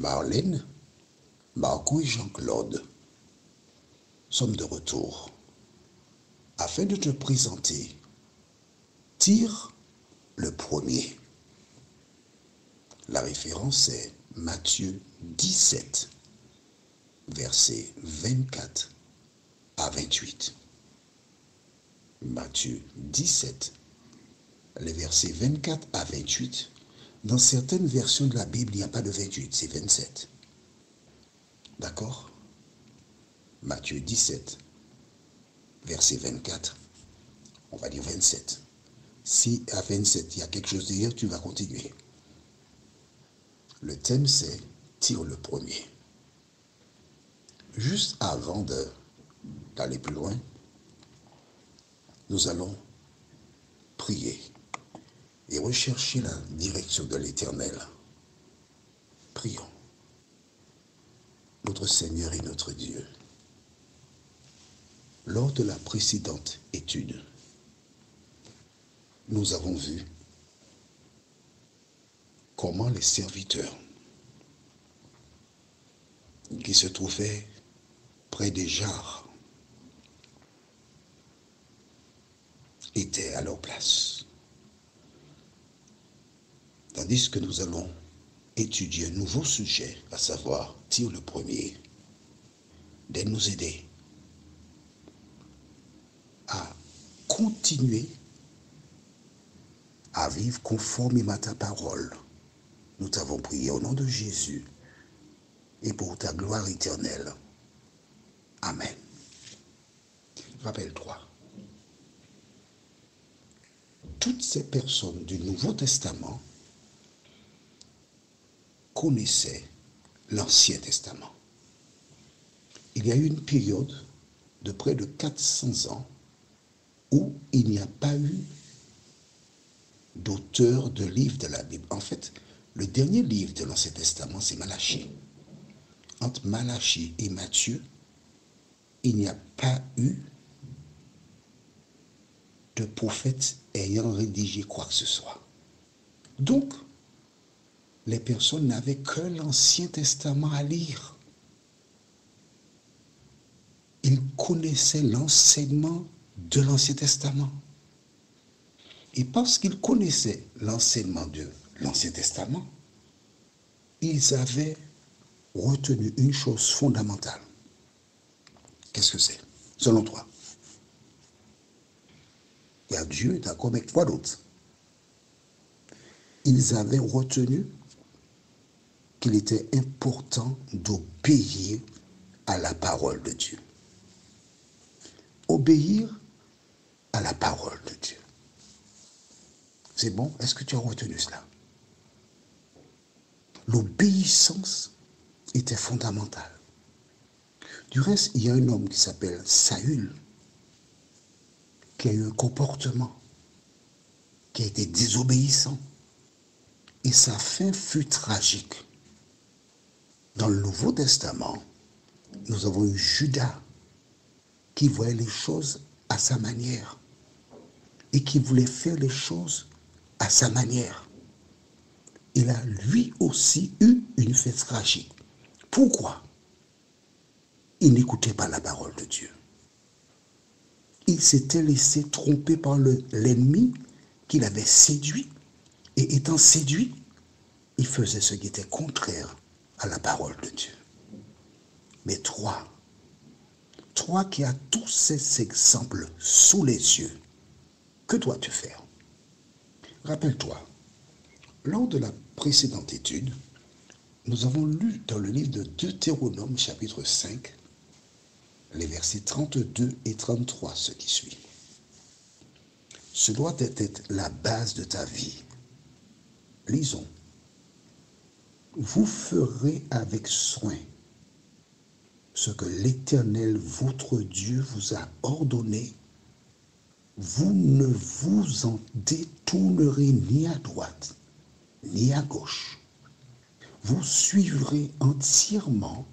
Marlène, Marco et Jean-Claude sommes de retour afin de te présenter Tire le premier. La référence est Matthieu 17, versets 24 à 28. Matthieu 17, les versets 24 à 28. Dans certaines versions de la Bible, il n'y a pas de 28, c'est 27. D'accord? Matthieu 17, verset 24, on va dire 27. Si à 27, il y a quelque chose à dire, tu vas continuer. Le thème, c'est Tire le premier. Juste avant d'aller plus loin, nous allons prier et rechercher la direction de l'Éternel. Prions. Notre Seigneur et notre Dieu, lors de la précédente étude, nous avons vu comment les serviteurs qui se trouvaient près des jarres étaient à leur place. Tandis que nous allons étudier un nouveau sujet, à savoir Tire le premier, de nous aider à continuer à vivre conformément à ta parole. Nous t'avons prié au nom de Jésus et pour ta gloire éternelle. Amen. Rappelle-toi, toutes ces personnes du Nouveau Testament connaissaient l'Ancien Testament. Il y a eu une période de près de 400 ans où il n'y a pas eu d'auteur de livre de la Bible. En fait, le dernier livre de l'Ancien Testament, c'est Malachie. Entre Malachie et Matthieu, il n'y a pas eu de prophète ayant rédigé quoi que ce soit. Donc, les personnes n'avaient que l'Ancien Testament à lire. Ils connaissaient l'enseignement de l'Ancien Testament. Et parce qu'ils connaissaient l'enseignement de l'Ancien Testament, ils avaient retenu une chose fondamentale. Qu'est-ce que c'est, selon toi? Il y a Dieu, d'accord, mais quoi d'autre? Ils avaient retenu qu'il était important d'obéir à la parole de Dieu. Obéir à la parole de Dieu. C'est bon? Est-ce que tu as retenu cela? L'obéissance était fondamentale. Du reste, il y a un homme qui s'appelle Saül, qui a eu un comportement, qui a été désobéissant. Et sa fin fut tragique. Dans le Nouveau Testament, nous avons eu Judas, qui voyait les choses à sa manière et qui voulait faire les choses à sa manière. Il a lui aussi eu une fin tragique. Pourquoi? Il n'écoutait pas la parole de Dieu. Il s'était laissé tromper par l'ennemi qu'il avait séduit. Et étant séduit, il faisait ce qui était contraire à la parole de Dieu. Mais toi qui as tous ces exemples sous les yeux, que dois-tu faire? Rappelle-toi, lors de la précédente étude, nous avons lu dans le livre de Deutéronome, chapitre 5, les versets 32 et 33, ce qui suit. Ce doit être la base de ta vie. Lisons. Vous ferez avec soin ce que l'Éternel, votre Dieu, vous a ordonné. Vous ne vous en détournerez ni à droite, ni à gauche. Vous suivrez entièrement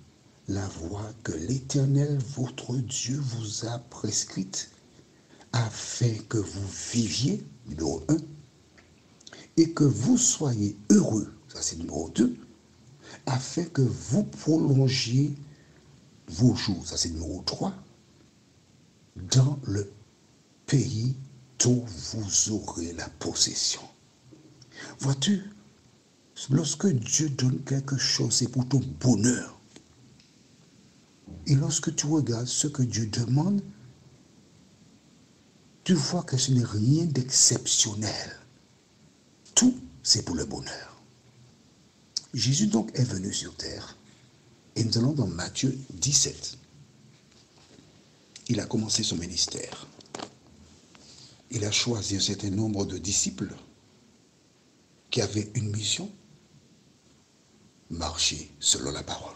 la voie que l'Éternel, votre Dieu, vous a prescrite, afin que vous viviez, numéro 1, et que vous soyez heureux, ça c'est numéro 2, afin que vous prolongiez vos jours, ça c'est numéro 3, dans le pays dont vous aurez la possession. Vois-tu, lorsque Dieu donne quelque chose, c'est pour ton bonheur. Et lorsque tu regardes ce que Dieu demande, tu vois que ce n'est rien d'exceptionnel. Tout, c'est pour le bonheur. Jésus donc est venu sur terre. Et nous allons dans Matthieu 17. Il a commencé son ministère. Il a choisi un certain nombre de disciples qui avaient une mission, marcher selon la parole.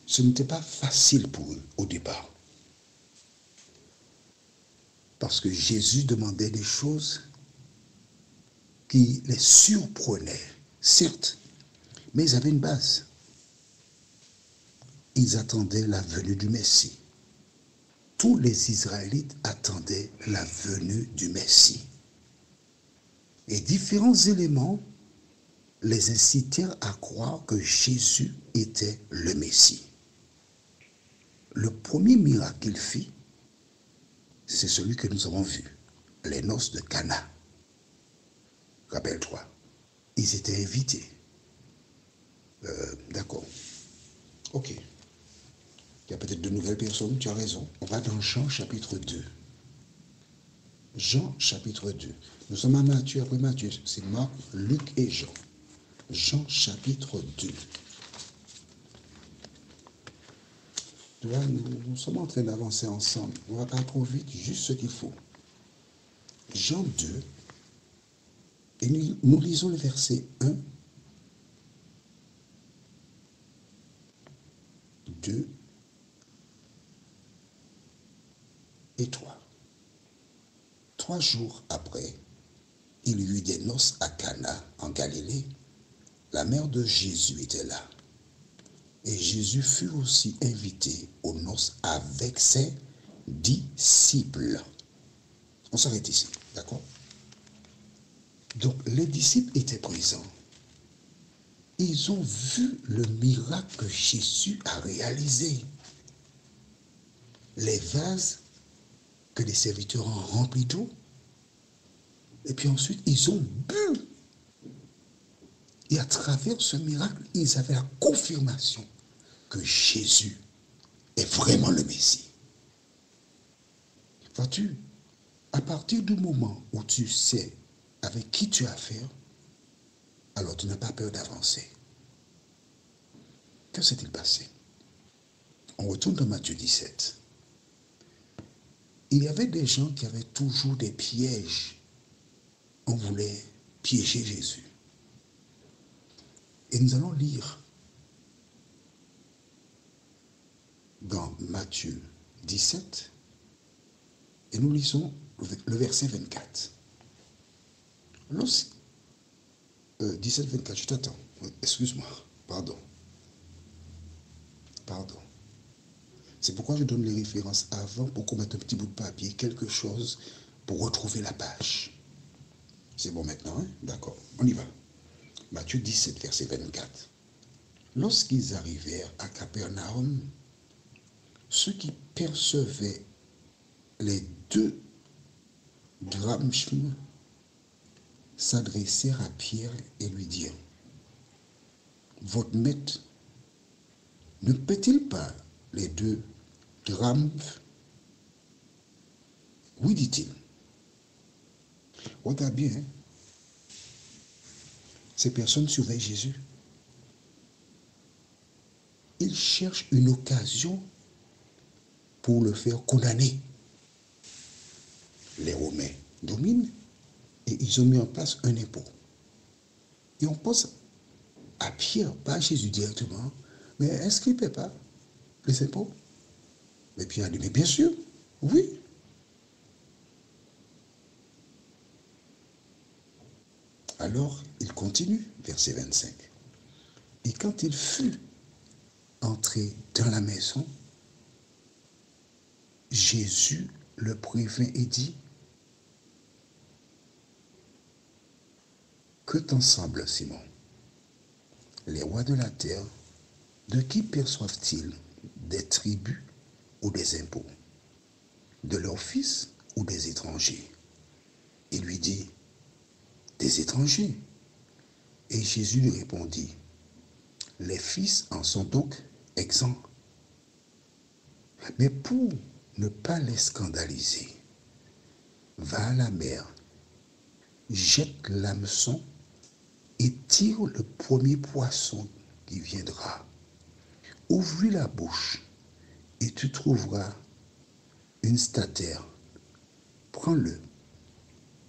Ce n'était pas facile pour eux au départ. Parce que Jésus demandait des choses qui les surprenaient, certes, mais ils avaient une base. Ils attendaient la venue du Messie. Tous les Israélites attendaient la venue du Messie. Et différents éléments les incitèrent à croire que Jésus était le Messie. Le premier miracle qu'il fit, c'est celui que nous avons vu, les noces de Cana. Rappelle-toi, ils étaient invités. D'accord. Ok. Il y a peut-être de nouvelles personnes, tu as raison. On va dans Jean chapitre 2. Jean chapitre 2. Nous sommes à Matthieu, après Matthieu, c'est Marc, Luc et Jean. Jean chapitre 2. Tu vois, nous sommes en train d'avancer ensemble. On ne va pas trop vite, juste ce qu'il faut. Jean 2, et nous lisons le verset 1, 2 et 3. 3 jours après, il y eut des noces à Cana, en Galilée. La mère de Jésus était là. Et Jésus fut aussi invité aux noces avec ses disciples. On s'arrête ici, d'accord? Donc, les disciples étaient présents. Ils ont vu le miracle que Jésus a réalisé. Les vases que les serviteurs ont remplis d'eau. Et puis ensuite, ils ont bu. Et à travers ce miracle, ils avaient la confirmation que Jésus est vraiment le Messie. Vois-tu, à partir du moment où tu sais avec qui tu as affaire, alors tu n'as pas peur d'avancer. Que s'est-il passé? On retourne dans Matthieu 17. Il y avait des gens qui avaient toujours des pièges. On voulait piéger Jésus. Et nous allons lire dans Matthieu 17 et nous lisons le verset 24. 17, 24, je t'attends. Excuse-moi, pardon. C'est pourquoi je donne les références avant pour qu'on mette un petit bout de papier, quelque chose pour retrouver la page. C'est bon maintenant, hein? D'accord, on y va. Matthieu 17, verset 24. Lorsqu'ils arrivèrent à Capernaum, ceux qui percevaient les 2 drachmes s'adressèrent à Pierre et lui dirent: votre maître ne paie-t-il pas les 2 drachmes? Oui, dit-il. Regarde bien, hein? Ces personnes surveillent Jésus. Ils cherchent une occasion pour le faire condamner. Les Romains dominent et ils ont mis en place un impôt. Et on pense à Pierre, pas à Jésus directement, mais est-ce qu'il ne paie pas les impôts? Mais Pierre a dit, mais bien sûr, oui. Alors, il continue, verset 25. Et quand il fut entré dans la maison, Jésus le prévint et dit: Que t'en semble, Simon? Les rois de la terre, de qui perçoivent-ils des tribus ou des impôts? De leurs fils ou des étrangers? Il lui dit, des étrangers. Et Jésus lui répondit, les fils en sont donc exempts. Mais pour ne pas les scandaliser, va à la mer, jette l'hameçon et tire le premier poisson qui viendra. Ouvre la bouche et tu trouveras une statère. Prends-le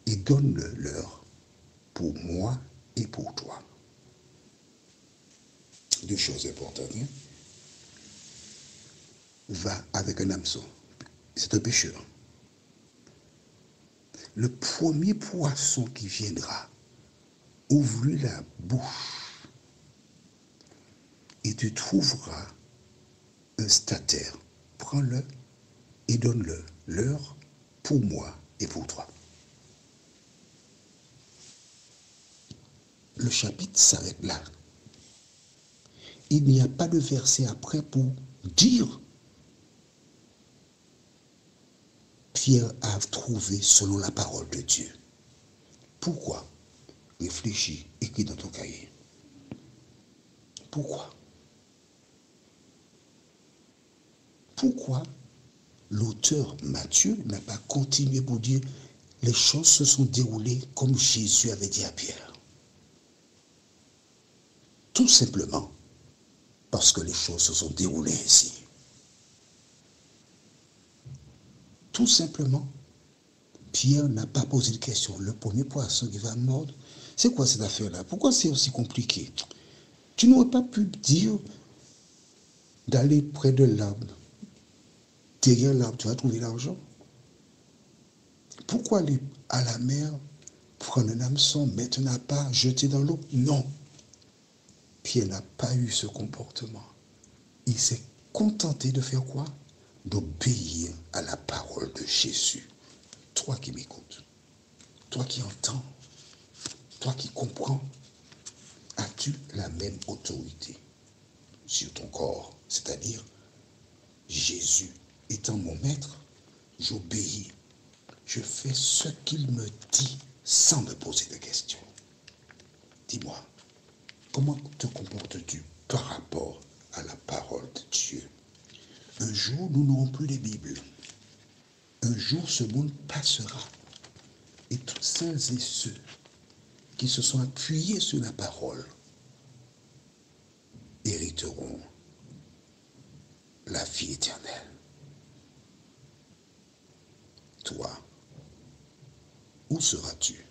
et donne-le leur pour moi et pour toi. Deux choses importantes. Hein? Va avec un hameçon. C'est un pêcheur. Le premier poisson qui viendra, ouvre la bouche et tu trouveras un statère. Prends-le et donne-le leur pour moi et pour toi. Le chapitre s'arrête là. Il n'y a pas de verset après pour dire Pierre a trouvé selon la parole de Dieu. Pourquoi? Réfléchis, écris dans ton cahier. Pourquoi? Pourquoi l'auteur Matthieu n'a pas continué pour dire les choses se sont déroulées comme Jésus avait dit à Pierre? Tout simplement parce que les choses se sont déroulées ainsi. Tout simplement, Pierre n'a pas posé de question. Le premier poisson qui va mordre, c'est quoi cette affaire-là? Pourquoi c'est aussi compliqué? Tu n'aurais pas pu dire d'aller près de l'arbre. Derrière l'arbre, tu vas trouver l'argent. Pourquoi aller à la mer, prendre un hameçon, mettre un appât, jeter dans l'eau? Non. Pierre n'a pas eu ce comportement. Il s'est contenté de faire quoi? D'obéir à la parole de Jésus. Toi qui m'écoutes, toi qui entends, toi qui comprends, as-tu la même autorité sur ton corps? C'est-à-dire, Jésus étant mon maître, j'obéis, je fais ce qu'il me dit sans me poser de questions. Dis-moi, comment te comportes-tu par rapport à la parole de Dieu? Un jour, nous n'aurons plus les Bibles. Un jour, ce monde passera. Et toutes celles et ceux qui se sont appuyés sur la parole hériteront la vie éternelle. Toi, où seras-tu?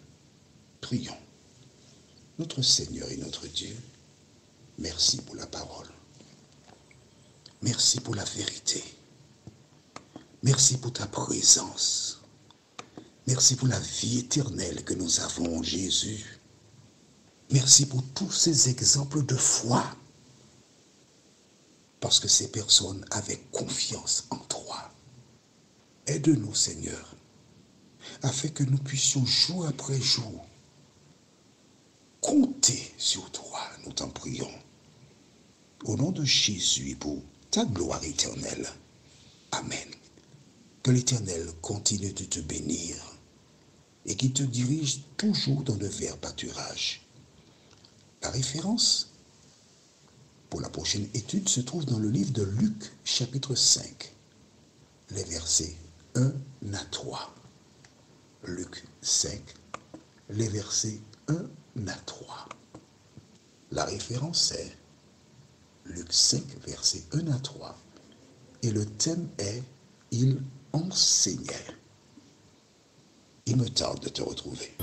Prions. Notre Seigneur et notre Dieu, merci pour la parole. Merci pour la vérité. Merci pour ta présence. Merci pour la vie éternelle que nous avons en Jésus. Merci pour tous ces exemples de foi. Parce que ces personnes avaient confiance en toi. Aide-nous, Seigneur, afin que nous puissions jour après jour compter sur toi, nous t'en prions. Au nom de Jésus et pour ta gloire éternelle. Amen. Que l'Éternel continue de te bénir et qu'il te dirige toujours dans le vert pâturage. La référence pour la prochaine étude se trouve dans le livre de Luc, chapitre 5, les versets 1 à 3. Luc 5, les versets 1 à 3. La référence est Luc 5, versets 1 à 3. Et le thème est « Il enseignait ». Il me tarde de te retrouver.